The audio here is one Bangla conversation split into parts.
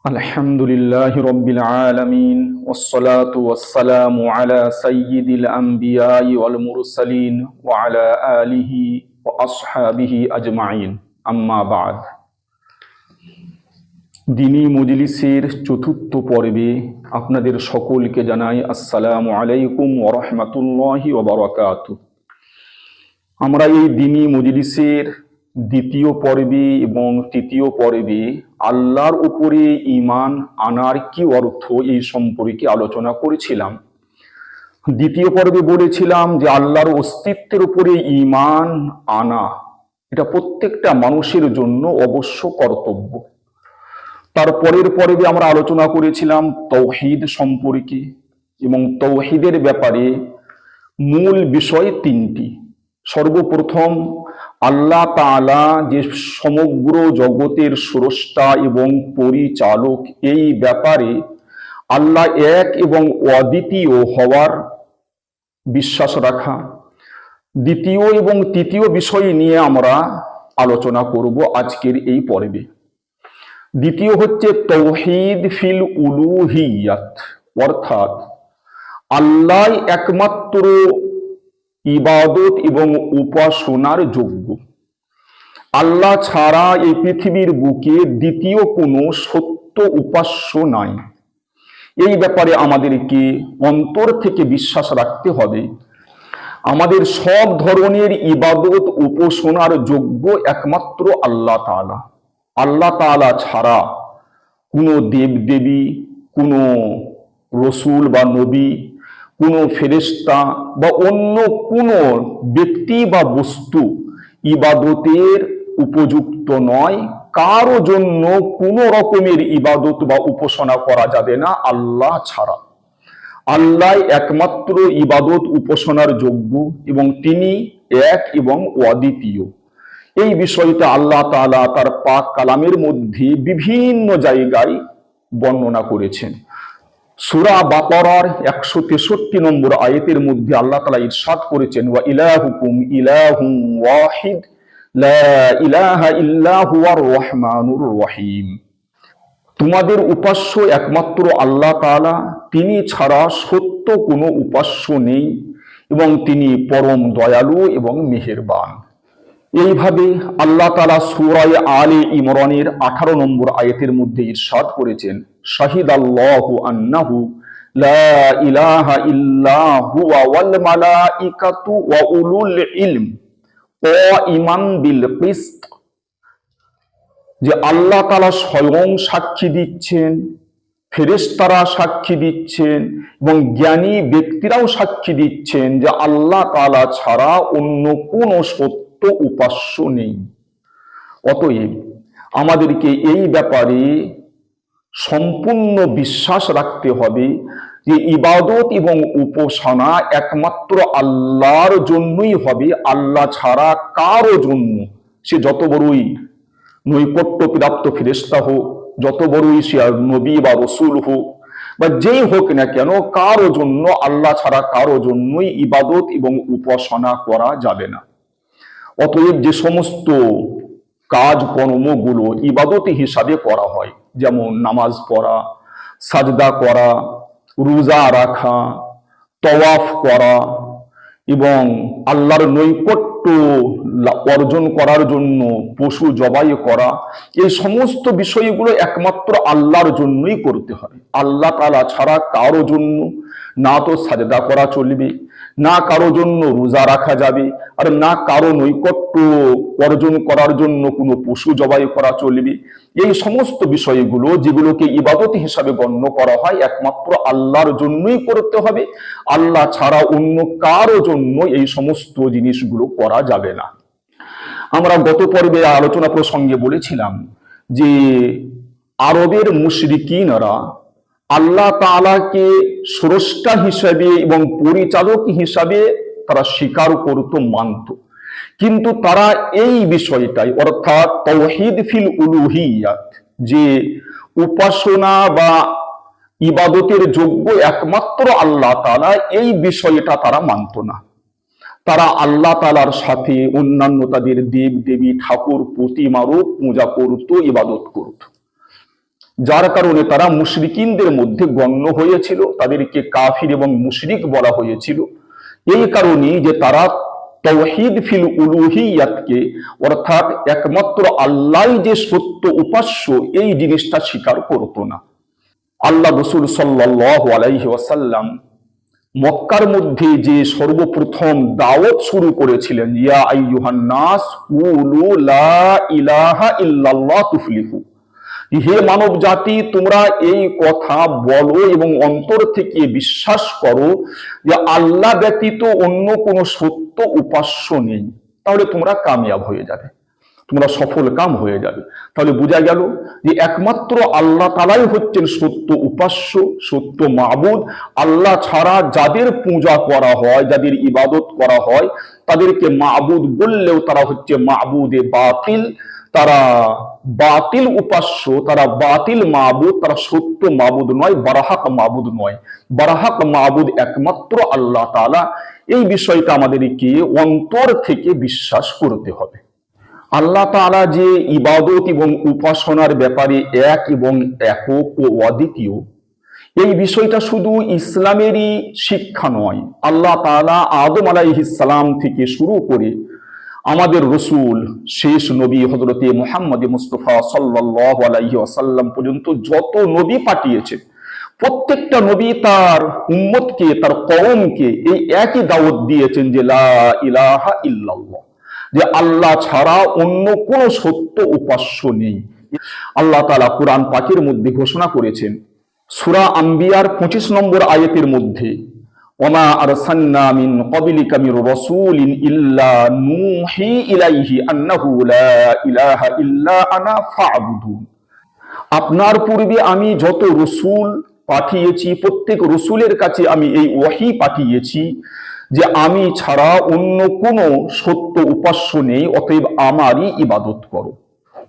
আলহামদুলিল্লাহি রাব্বিল আলামিন ওয়াসসালাতু ওয়াসসালামু আলা সাইয়্যিদিল আমবিয়াই ওয়াল মুরসালিন ওয়া আলা আলিহি ওয়া আসহাবিহি আজমাইন, আম্মা বা'দ। দ্বীনি মজলিসের চতুর্থ পর্বে আপনাদের সকলকে জানাই আসসালামু আলাইকুম ওয়া রাহমাতুল্লাহি ওয়া বারাকাতুহু। আমরা এই দ্বীনি মজলিসের দ্বিতীয় পর্বে এবং তৃতীয় পর্বে আল্লাহর উপরে ঈমান আনার কি অর্থ এই সম্পর্কে আলোচনা করেছিলাম। দ্বিতীয় পর্বে বলেছিলাম যে আল্লাহর অস্তিত্বের উপরে ঈমান আনা এটা প্রত্যেকটা মানুষের জন্য অবশ্য কর্তব্য। তারপরের পর্বে আমরা আলোচনা করেছিলাম তাওহীদ সম্পর্কে এবং তাওহীদের ব্যাপারে মূল বিষয় তিনটি। সর্বপ্রথম, আল্লাহ তাআলা যে সমগ্র জগতের স্রষ্টা এবং পরিচালক, এই ব্যাপারে আল্লাহ এক এবং অদ্বিতীয় হওয়ার বিশ্বাস রাখা। দ্বিতীয় এবং তৃতীয় বিষয় নিয়ে আমরা আলোচনা করব আজকের এই পর্বে। দ্বিতীয় হচ্ছে তাওহীদ ফিল উলুহিয়াত, অর্থাৎ আল্লাহ একমাত্র ইবাদত এবং উপাসনার যোগ্য। আল্লাহ ছাড়া এই পৃথিবীর বুকে দ্বিতীয় কোনো সত্য উপাস্য নাই। এই ব্যাপারে আমাদেরকে অন্তর থেকে বিশ্বাস রাখতে হবে। আমাদের সব ধরনের ইবাদত উপাসনার যোগ্য একমাত্র আল্লাহ তাআলা। আল্লাহ তাআলা ছাড়া কোনো দেবদেবী, কোনো রসুল বা নবী, কোনো ফেরেশতা বা অন্য কোনো ব্যক্তি বা বস্তু ইবাদতের উপযুক্ত নয়। কারো জন্য কোনো রকমের ইবাদত বা উপাসনা করা যাবে না আল্লাহ ছাড়া। আল্লাহ একমাত্র ইবাদত উপাসনার যোগ্য এবং তিনি এক এবং অদ্বিতীয়। এই বিষয়টা আল্লাহ তাআলা তার পাক কালামের মধ্যে বিভিন্ন জায়গায় বর্ণনা করেছেন। সূরা বাকারার 163 নম্বর আয়াতের মধ্যে আল্লাহ তাআলা ইরশাদ করেছেন, ওয়া ইলাহুকুম ইলাহুন ওয়াহিদ লা ইলাহা ইল্লা হুয়ার রহমানুর রহিম। তোমাদের উপাস্য একমাত্র আল্লাহ তাআলা, তিনি ছাড়া সত্য কোনো উপাস্য নেই এবং তিনি পরম দয়ালু এবং মেহেরবান। এইভাবে আল্লাহ তাআলা সূরা আলে ইমরানের 18 নম্বর আয়াতের মধ্যে ইরশাদ করেছেন, শাহিদাল্লাহু আন্নাহু লা ইলাহা ইল্লা হুয়া ওয়াল মালাইকাতু ওয়া উলুল ইলম কাইমান বিল কিসত। যে আল্লাহ তাআলা স্বয়ং সাক্ষী দিচ্ছেন, ফেরেশতারা সাক্ষী দিচ্ছেন এবং জ্ঞানী ব্যক্তিরাও সাক্ষী দিচ্ছেন যে আল্লাহ তাআলা ছাড়া অন্য কোনো সত্য উপাস্য নেই। অতএব আমাদেরকে এই ব্যাপারে সম্পূর্ণ বিশ্বাস রাখতে হবে যে ইবাদত এবং উপাসনা একমাত্র আল্লাহর জন্যই হবে, আল্লাহ ছাড়া কারো জন্য, সে যত বড়ই নৈকট্য প্রাপ্ত ফেরেশতা হোক, যত বড়ই সে নবী বা রসুল হোক বা যেই হোক না কেন, কারো জন্য, আল্লাহ ছাড়া কারো জন্যই ইবাদত এবং উপাসনা করা যাবে না। অতএব যে সমস্ত কাজকর্মগুলো ইবাদত হিসাবে করা হয়, যেমন নামাজ পড়া, সাজদা করা, রোজা রাখা, তওয়াফ করা এবং আল্লাহর নৈকট্য অর্জন করার জন্য পশু জবাই করা, এই সমস্ত বিষয়গুলো একমাত্র আল্লাহর জন্যই করতে হবে। আল্লাহ তাআলা ছাড়া কারো জন্য না তো সাজদা করা চলবে, না কারো জন্য রোজা রাখা যাবে, আর না কারো নৈকট্য অর্জন করার জন্য কোনো পশু জবাই করা চলবে। এই সমস্ত বিষয়গুলো যেগুলোকে ইবাদত হিসাবে গণ্য করা হয় একমাত্র আল্লাহর জন্যই করতে হবে। আল্লাহ ছাড়া অন্য কারো জন্য এই সমস্ত জিনিসগুলো করা যাবে না। আমরা গত পর্বে আলোচনা প্রসঙ্গে বলেছিলাম যে আরবের মুশরিকিনরা আল্লাহ তাআলাকে স্রষ্টা হিসাবে এবং পরিচালক হিসাবে তারা স্বীকার করত, মানত, কিন্তু তারা এই বিষয়টাই, অর্থাৎ তাওহীদ ফিল উলুহিয়াত, যে উপাসনা বা ইবাদতের যোগ্য একমাত্র আল্লাহ তাআলা, এই বিষয়টা তারা মানত না। তারা আল্লাহ তাআলার সাথে অন্যান্য তাদের দেব দেবী ঠাকুর প্রতিমারও পূজা করত, ইবাদত করত। যার কারণে তারা মুশরিকিনদের মধ্যে গণ্য হয়েছিল, তাদেরকে কাফির এবং মুশরিক বলা হয়েছিল। এই কারণেই যে তারা তাওহীদ ফিল উলুহিয়াতকে, অর্থাৎ একমাত্র আল্লাহই যে সত্য উপাস্য, এই জিনিসটা স্বীকার করত না। আল্লাহ রাসূল সাল্লাল্লাহু আলাইহি ওয়াসাল্লাম মক্কার মধ্যে যে সর্বপ্রথম দাওয়াত শুরু করেছিলেন, ইয়া আইয়ুহান নাস কুলু লা ইলাহা ইল্লাল্লাহ তুফলিহু, হে মানব জাতি, তোমরা এই কথা বলো এবং অন্তর থেকে বিশ্বাস করো যে আল্লাহ ব্যতীত অন্য কোনো সত্য উপাস্য নেই, তাহলে তোমরা কামিয়াব হয়ে যাবে, তোমরা সফল কাম হয়ে যাবে। তাহলে বোঝা গেল যে একমাত্র আল্লাহ তাআলাই হচ্ছেন সত্য উপাস্য, সত্য মাবুদ। আল্লাহ ছাড়া যাদের পূজা করা হয়, যাদের ইবাদত করা হয়, তাদেরকে মাবুদ বললেও তারা হচ্ছে মাবুদে বাতিল, তারা বাতিল উপাস্য, তারা বাতিল মাবুদ, তারা সত্য মাবুদ নয়, বারাহাক মাবুদ নয়। বারাহাক মাবুদ একমাত্র আল্লাহ তাআলা। এই বিষয়টা আমাদেরকে অন্তর থেকে বিশ্বাস করতে হবে। আল্লাহ তাআলা যে ইবাদত এবং উপাসনার ব্যাপারে এক এবং একক ও অদ্বিতীয়, এই বিষয়টা শুধু ইসলামেরই শিক্ষা নয়। আল্লাহ তাআলা আদম আলাইহিস সালাম থেকে শুরু করে আমাদের রসুল শেষ নবী হযরতে মুহাম্মদ মুস্তাফা সাল্লাল্লাহু আলাইহি ওয়াসাল্লাম পর্যন্ত যত নবী পাঠিয়েছেন, প্রত্যেকটা নবী তার উম্মতকে, তার কওমকে এই একই দাওয়াত দিয়েছেন যে লা ইলাহা ইল্লাল্লাহ, যে আল্লাহ ছাড়া অন্য কোনো সত্য উপাস্য নেই। আল্লাহ তাআলা কুরআন পাকের মধ্যে ঘোষণা করেছেন সূরা আম্বিয়ার 25 নম্বর আয়াতের মধ্যে, ওমা আরসালনা মিন ক্বাবলিকা মির রাসূলিন ইল্লা নূহি ইলাইহি আন্নাহু লা ইলাহা ইল্লা আনা ফা'বুদুন। আপনার পূর্বে আমি যত রসূল পাঠিয়েছি, প্রত্যেক রসূলের কাছে আমি এই ওহী পাঠিয়েছি যে আমি ছাড়া অন্য কোনো সত্য উপাস্য নেই, অতএব আমারই ইবাদত করো।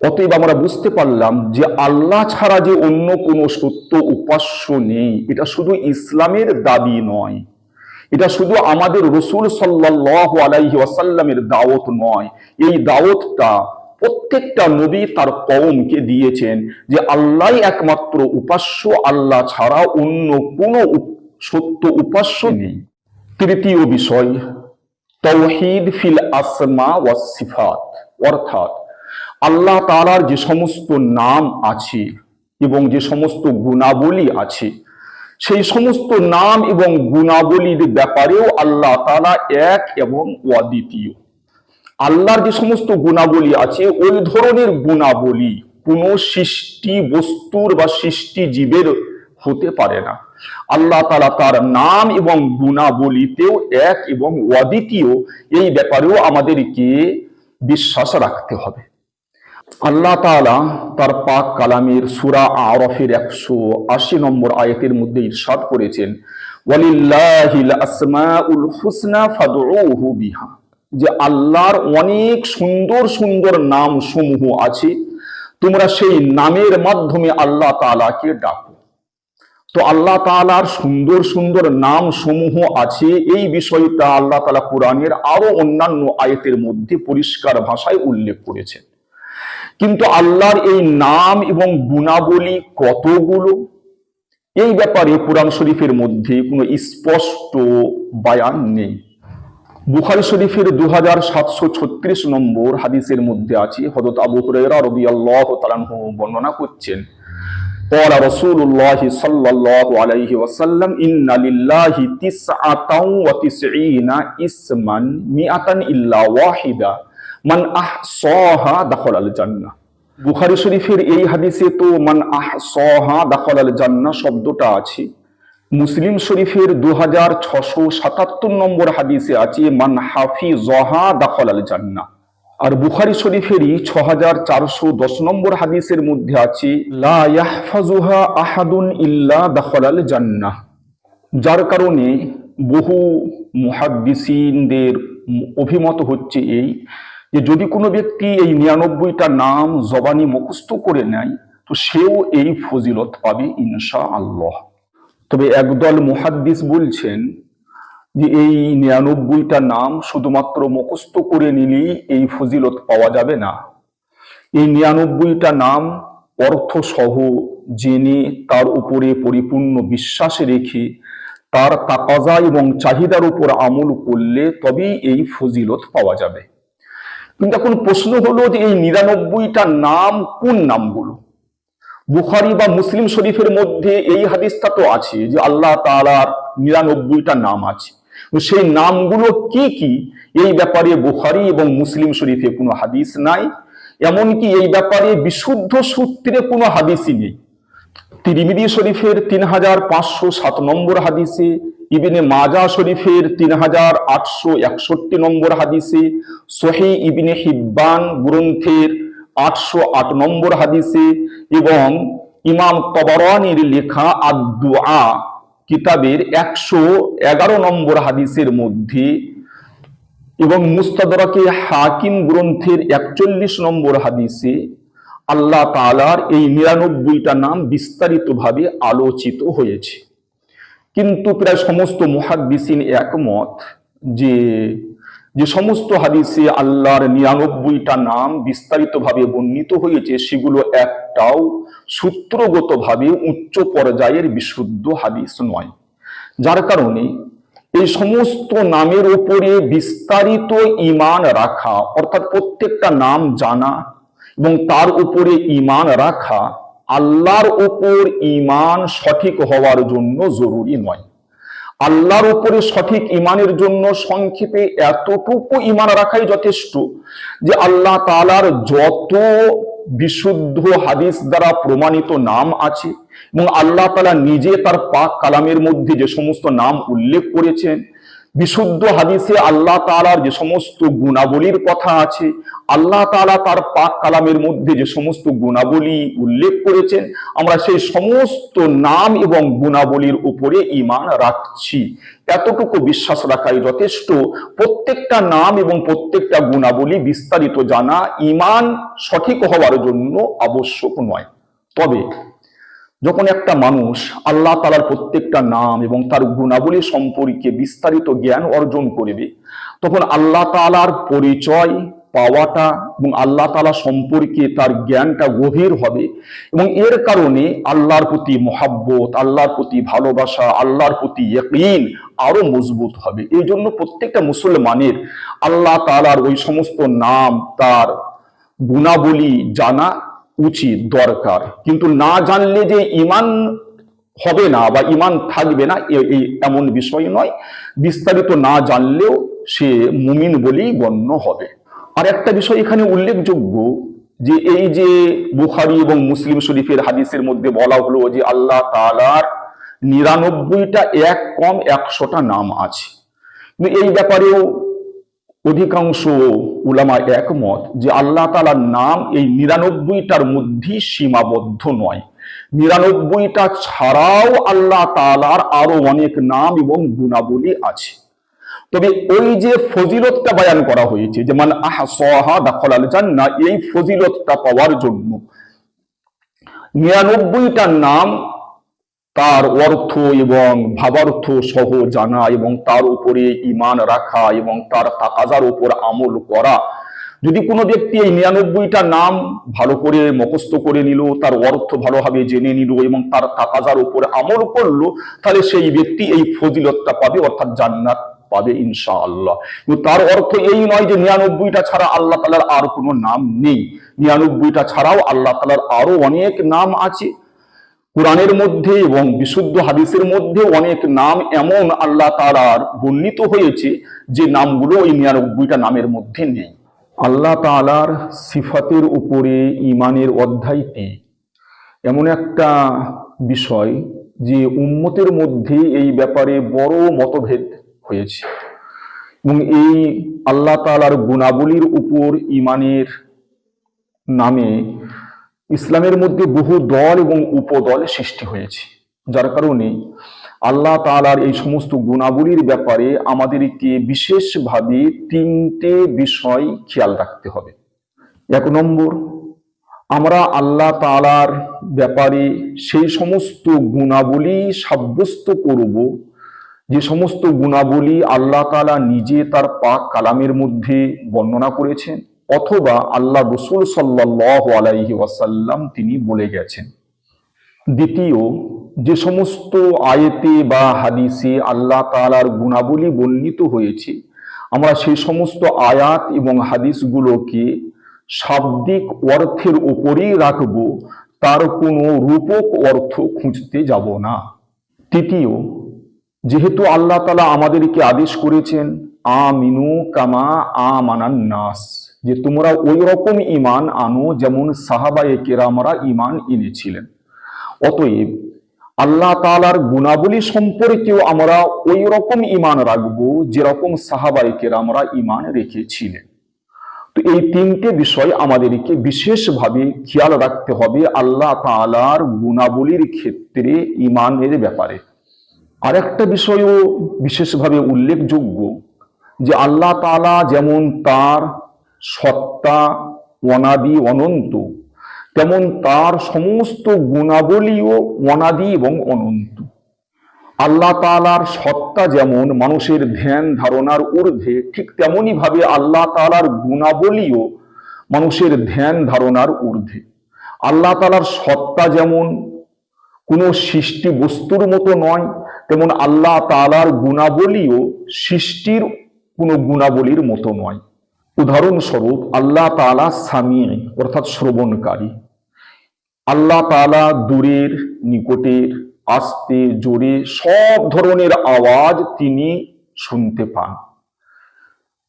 অতএব আমরা বুঝতে পারলাম যে আল্লাহ ছাড়া যে অন্য কোনো সত্য উপাস্য নেই, এটা শুধু ইসলামের দাবি নয়, এটা শুধু আমাদের রসূল সাল্লাল্লাহু আলাইহি ওয়াসাল্লামের দাওয়াত নয়। এই দাওয়াতটা প্রত্যেকটা নবী তার কওমকে দিয়েছেন যে আল্লাহই একমাত্র উপাস্য, আল্লাহ ছাড়া অন্য কোনো সত্য উপাস্য নেই। তৃতীয় বিষয়, তাওহীদ ফিল আসমা ওয়াস সিফাত, অর্থাৎ আল্লাহ তাআলার যে সমস্ত নাম আছে এবং যে সমস্ত গুণাবলী আছে, সেই সমস্ত নাম এবং গুণাবলীর ব্যাপারেও আল্লাহ তাআলা এক এবং অদ্বিতীয়। আল্লাহর যে সমস্ত গুণাবলী আছে, ওই ধরনের গুণাবলী কোনো সৃষ্টি বস্তুর বা সৃষ্টি জীবের হতে পারে না। আল্লাহ তাআলা তার নাম এবং গুণাবলীতেও এক এবং অদ্বিতীয়, এই ব্যাপারেও আমাদেরকে বিশ্বাস রাখতে হবে। আল্লাহ তাআলা তার পাক কালামের সূরা আরাফের 180 নম্বর আয়াতের মধ্যে ইরশাদ করেছেন, ওয়ালিল্লাহিল আসমাউল হুসনা ফাদউহু বিহা, যে আল্লাহর অনেক সুন্দর সুন্দর নাম সমূহ আছে, তোমরা সেই নামের মাধ্যমে আল্লাহ তাআলাকে ডাকো। তো আল্লাহ তাআলার সুন্দর সুন্দর নাম সমূহ আছে, এই বিষয়টা আল্লাহ তাআলা কোরআনের আরো অন্যান্য আয়াতের মধ্যে পরিষ্কার ভাষায় উল্লেখ করেছেন। কিন্তু আল্লাহর এই নাম এবং গুণাবলী কতগুলো, এই ব্যাপারে কোরআন শরীফের মধ্যে কোনো স্পষ্ট বায়ান নেই। বুখারী শরীফের 2736 নম্বর হাদিসের মধ্যে আছে, হযরত আবু হুরায়রা রাদিয়াল্লাহু তাআলা আনহু বর্ণনা করছেন, قال رسول الله صلى الله عليه وسلم إن لله 99 اسما 100 إلا واحدا মান আহসাহা দাখালাল জান্নাহ। বুখারী শরীফের এই হাদিসে তো মান আহসাহা দাখালাল জান্নাহ শব্দটা আছে। মুসলিম শরীফের 2677 নম্বর হাদিসে আছে মান হাফিজাহা দাখালাল জান্নাহ। আর বুখারী শরীফেরই 6410 নম্বর হাদিসের মধ্যে আছে লা ইয়াহফাজুহা আহাদুন ইল্লা দাখালাল জান্নাহ। যার কারণে বহু মুহাদ্দিসিনদের অভিমত হচ্ছে এই যে যদি কোনো ব্যক্তি এই 99টা নাম জবানি মুখস্থ করে নেয়, তো সেও এই ফজিলত পাবে ইনশাআল্লাহ। তবে একদল মুহাদ্দিস বলছেন যে এই 99টা নাম শুধুমাত্র মুখস্থ করে নিলেই এই ফজিলত পাওয়া যাবে না। এই 99টা নাম অর্থ সহ জেনে তার উপরে পরিপূর্ণ বিশ্বাস রেখে তার তাকাজা এবং চাহিদার উপর আমল করলে তবেই এই ফজিলত পাওয়া যাবে। কিন্তু এখন প্রশ্ন হলো যে এই ৯৯টা নাম কোন নামগুলো? বুখারী বা মুসলিম শরীফের মধ্যে এই হাদিসটা তো আছে যে আল্লাহ তাআলার ৯৯টা নাম আছে, সেই নামগুলো কি কি এই ব্যাপারে বুখারী এবং মুসলিম শরীফে কোনো হাদিস নাই, এমনকি এই ব্যাপারে বিশুদ্ধ সূত্রে কোনো হাদিসই নেই। তিরমিজি শরীফের ৩৫০৭ নম্বর হাদিসে, ইবনে মাজাহ শরীফের ৩৮৬১ নম্বর হাদিসে, সহিহ ইবনে হিব্বান গ্রন্থের ৮০৮ নম্বর হাদিসে এবং ইমাম তবরানীর লেখা আদ-দুআ কিতাবের ১১১ নম্বর হাদিসের মধ্যে এবং মুস্তাদরাকে হাকিম গ্রন্থের ৪১ নম্বর হাদিসে আল্লাহ তাআলার এই ৯৯টা নাম বিস্তারিতভাবে আলোচিত হয়েছে। কিন্তু প্রায় সমস্ত মুহাদ্দিসিন একমত যে যে সমস্ত হাদিসে আল্লাহর ৯৯টা নাম বিস্তারিতভাবে বর্ণিত হয়েছে সেগুলো একটাও সূত্রগতভাবে উচ্চ পর্যায়ের বিশুদ্ধ হাদিস নয়, যার কারণে এই সমস্ত নামের উপরে বিস্তারিত ঈমান রাখা, অর্থাৎ প্রত্যেকটা নাম জানা এবং তার উপরে ঈমান রাখা আল্লাহর উপর ঈমান সঠিক হওয়ার জন্য জরুরি নয়। আল্লাহর উপরে সঠিক ঈমানের জন্য সংক্ষেপে এতটুকু ঈমান রাখাই যথেষ্ট যে আল্লাহ তাআলার যত বিশুদ্ধ হাদিস দ্বারা প্রমাণিত নাম আছে এবং আল্লাহ তাআলা নিজে তার পাক কালামের মধ্যে যে সমস্ত নাম উল্লেখ করেছেন, বিশুদ্ধ হাদিসে আল্লাহ তাআলার যে সমস্ত গুণাবলীর কথা আছে, আল্লাহ তাআলা তার পাক কালামের মধ্যে যে সমস্ত গুণাবলী উল্লেখ করেছেন, আমরা সেই সমস্ত নাম এবং গুণাবলীর উপরে ঈমান রাখছি, এতটুকু বিশ্বাস রাখাই যথেষ্ট। প্রত্যেকটা নাম এবং প্রত্যেকটা গুণাবলী বিস্তারিত জানা ঈমান সঠিক হওয়ার জন্য আবশ্যক নয়। তবে যখন একটা মানুষ আল্লাহ তাআলার প্রত্যেকটা নাম এবং তার গুণাবলী সম্পর্কে বিস্তারিত জ্ঞান অর্জন করবে, তখন আল্লাহ তাআলার পরিচয় পাওয়াটা এবং আল্লাহ তাআলা সম্পর্কে তার জ্ঞানটা গভীর হবে এবং এর কারণে আল্লাহর প্রতি মহাব্বত, আল্লাহর প্রতি ভালোবাসা, আল্লাহর প্রতি ইয়াকিন আরো মজবুত হবে। এই জন্য প্রত্যেকটা মুসলমানের আল্লাহ তাআলার ওই সমস্ত নাম, তার গুণাবলী জানা উচিত, দরকার। কিন্তু না জানলে যে ঈমান হবে না বা ঈমান থাকবে না এমন বিষয় নয়, বিস্তারিত না জানলেও সে মুমিন বলেই গণ্য হবে। আর একটা বিষয় এখানে উল্লেখযোগ্য যে এই যে বুখারী এবং মুসলিম শরীফের হাদিসের মধ্যে বলা হলো যে আল্লাহ তাআলার ৯৯টা এক কম ১০০টা নাম আছে, কিন্তু এই ব্যাপারেও অধিকাংশ উলামা একমত যে আল্লাহ তাআলার নাম এই ৯৯টার মধ্যে সীমাবদ্ধ নয়। ৯৯টা ছাড়াও আল্লাহ তাআলার আরো অনেক নাম এবং গুণাবলী আছে। তবে ওই যে ফজিলতটা বয়ান করা হয়েছে যে মান আহসাহা দাখালাল জান্নাহ, এই ফজিলতটা পাওয়ার জন্য ৯৯টা নাম, তার অর্থ এবং ভাবার্থ সহ জানা এবং তার উপরে ঈমান রাখা এবং তার তাকাজার উপর আমল করা। যদি কোনো ব্যক্তি এই ৯৯টা নাম ভালো করে মুখস্থ করে নিল, তার অর্থ ভালোভাবে জেনে নিল এবং তার তাকাজার উপর আমল করলো, তাহলে সেই ব্যক্তি এই ফজিলতটা পাবে, অর্থাৎ জান্নাত পাবে ইনশাআল্লাহ। কিন্তু তার অর্থ এই নয় যে ৯৯টা ছাড়া আল্লাহ তাআলার আর কোনো নাম নেই। ৯৯টা ছাড়াও আল্লাহ তাআলার আরো অনেক নাম আছে। কোরআনের মধ্যে এবং বিশুদ্ধ হাদিসের মধ্যে অনেক নাম এমন আল্লাহ তাআলার বর্ণিত হয়েছে যে নামগুলো এই ৯৯টা নামের মধ্যে নেই। আল্লাহ তাআলার সিফাতের উপরে ঈমানের অধ্যায়টি এমন একটা বিষয় যে উম্মতের মধ্যে এই ব্যাপারে বড় মতভেদ হয়েছে এবং এই আল্লাহ তাআলার গুণাবলীর উপর ঈমানের নামে ইসলামের মধ্যে বহু দল এবং উপদল সৃষ্টি হয়েছে, যার কারণে আল্লাহ তাআলার এই সমস্ত গুণাবলীর ব্যাপারে আমাদেরকে বিশেষভাবে ৩টে বিষয় খেয়াল রাখতে হবে। ১ নম্বর, আমরা আল্লাহ তাআলার ব্যাপারে সেই সমস্ত গুণাবলী সাব্যস্ত করব যে সমস্ত গুণাবলী আল্লাহ তাআলা নিজে তার পাক কালামের মধ্যে বর্ণনা করেছেন, অথবা আল্লাহ রাসূল সাল্লাল্লাহু আলাইহি ওয়াসাল্লাম তিনি বলে গেছেন। দ্বিতীয়, যে সমস্ত আয়াতে বা হাদিসে আল্লাহ তাআলার গুণাবলী বর্ণিত হয়েছে, আমরা সেই সমস্ত আয়াত এবং হাদিসগুলোকে শাব্দিক অর্থের উপরেই রাখব, তার কোনো রূপক অর্থ খুঁজতে যাব না। তৃতীয়, যেহেতু আল্লাহ তাআলা আমাদেরকে আদেশ করেছেন আমিনু কামা আমানান নাস, যে তোমরা ওই রকম ঈমান আনো যেমন সাহাবায়ে কেরামরা ঈমান এনেছিলেন, অতএব আল্লাহ তাআলার গুণাবলী সম্পর্কেও আমরা ওই রকম ঈমান রাখবো যেরকম সাহাবায়ে কেরামরা ঈমান রেখেছিলেন। তো এই তিনটে বিষয় আমাদেরকে বিশেষভাবে খেয়াল রাখতে হবে আল্লাহ তাআলার গুণাবলীর ক্ষেত্রে ঈমানের ব্যাপারে। আরেকটা বিষয়ও বিশেষভাবে উল্লেখযোগ্য, যে আল্লাহ তাআলা যেমন তার সত্তা অনাদি অনন্ত, তেমন তার সমস্ত গুণাবলীও অনাদি এবং অনন্ত। আল্লাহ তাআলার সত্তা যেমন মানুষের ধ্যান ধারণার ঊর্ধ্বে, ঠিক তেমনি ভাবে আল্লাহ তাআলার গুণাবলীও মানুষের ধ্যান ধারণার ঊর্ধ্বে। আল্লাহ তাআলার সত্তা যেমন কোনো সৃষ্টি বস্তুর মতো নয়, তেমন আল্লাহ তাআলার গুণাবলীও সৃষ্টির কোনো গুণাবলীর মতো নয়। উদাহরণস্বরূপ আল্লাহ তাআলা সামি, অর্থাৎ শ্রবণকারী। আল্লাহ তাআলা দূরের নিকটের আস্তে জোরে সব ধরনের আওয়াজ তিনি শুনতে পান,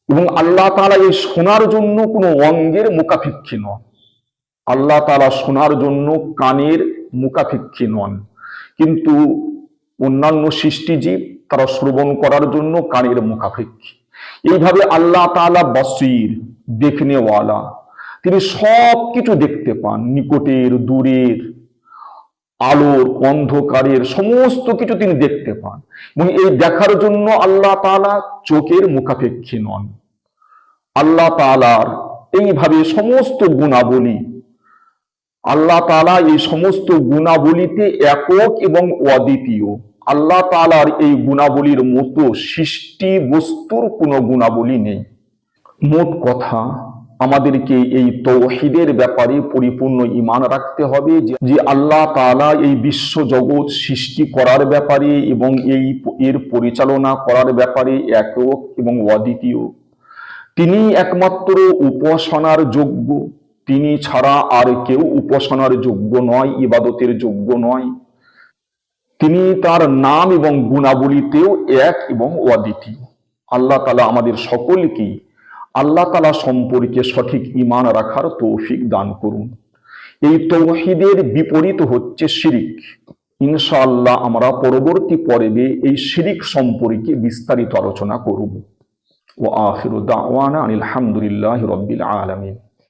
এবং আল্লাহ তাআলা এই শোনার জন্য কোনো অঙ্গের মুখাপেক্ষী নন। আল্লাহ তাআলা শোনার জন্য কানের মুখাপেক্ষী নন, কিন্তু অন্যান্য সৃষ্টিজীব তারা শ্রবণ করার জন্য কানের মুখাপেক্ষী। এইভাবে আল্লাহ তাআলা বসির, দেখনেওয়ালা, তিনি সব কিছু দেখতে পান, নিকটের দূরের আলোর অন্ধকারের সমস্ত কিছু তিনি দেখতে পান, এবং এই দেখার জন্য আল্লাহ তাআলা চোখের মুখাপেক্ষী নন। আল্লাহ তাআলার এইভাবে সমস্ত গুণাবলী, আল্লাহ তাআলা এই সমস্ত গুণাবলীতে একক এবং অদ্বিতীয়। আল্লাহ তাআলার এই গুণাবলীর মতো সৃষ্টি বস্তুর কোনো গুণাবলী নেই। মোট কথা, আমাদেরকে এই তাওহীদের ব্যাপারে পরিপূর্ণ ঈমান রাখতে হবে যে আল্লাহ তাআলা এই বিশ্ব জগৎ সৃষ্টি করার ব্যাপারে এবং এর পরিচালনা করার ব্যাপারে একক এবং অদ্বিতীয়। তিনি একমাত্র উপাসনার যোগ্য, তিনি ছাড়া আর কেউ উপাসনার যোগ্য নয়, ইবাদতের যোগ্য নয়। তিনি তার নাম এবং গুণাবলীতেও এক এবং অদ্বিতীয়। আল্লাহ তাআলা আমাদের সকলকে আল্লাহ তাআলা সম্পর্কে সঠিক ঈমান রাখার তৌফিক দান করুন। এই তাওহীদের বিপরীত হচ্ছে শিরিক। ইনশাআল্লাহ আমরা পরবর্তী পর্বে এই শিরিক সম্পর্কে বিস্তারিত আলোচনা করব। ওয়া আখিরু দাওয়ানা আনিল হামদুলিল্লাহি রাব্বিল আলামিন।